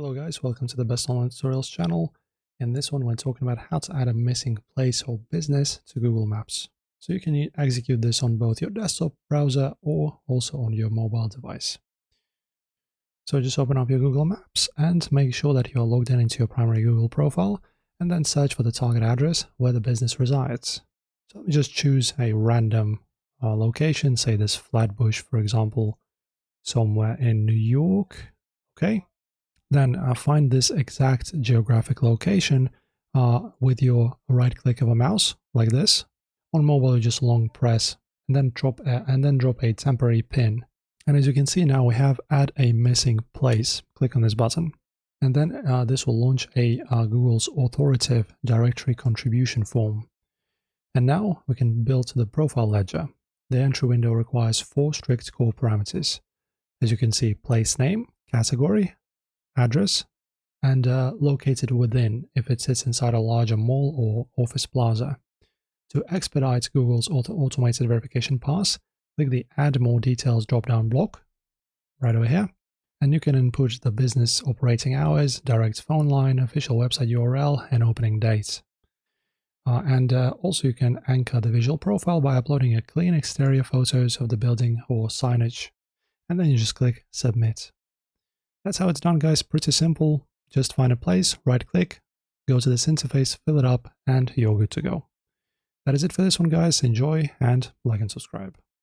Hello guys, welcome to the Best Online Tutorials channel. In this one, we're talking about how to add a missing place or business to Google Maps. So you can execute this on both your desktop browser or also on your mobile device. So just open up your Google Maps and make sure that you are logged in into your primary Google profile and then search for the target address where the business resides. So let me just choose a random location, say this Flatbush, for example, somewhere in New York. Okay. Then find this exact geographic location with your right click of a mouse, like this. On mobile, you just long press and then drop a temporary pin. And as you can see now, we have add a missing place. Click on this button. And then this will launch a Google's authoritative directory contribution form. And now we can build the profile ledger. The entry window requires 4 strict core parameters. As you can see, place name, category, address, and located within if it sits inside a larger mall or office plaza. To expedite Google's automated verification pass, click the Add More Details drop-down block right over here, and you can input the business operating hours, direct phone line, official website URL, and opening date. Also you can anchor the visual profile by uploading a clean exterior photos of the building or signage, and then you just click Submit. That's how it's done, guys. Pretty simple. Just find a place, right click, go to this interface, fill it up, and you're good to go. That is it for this one, guys. Enjoy and like and subscribe.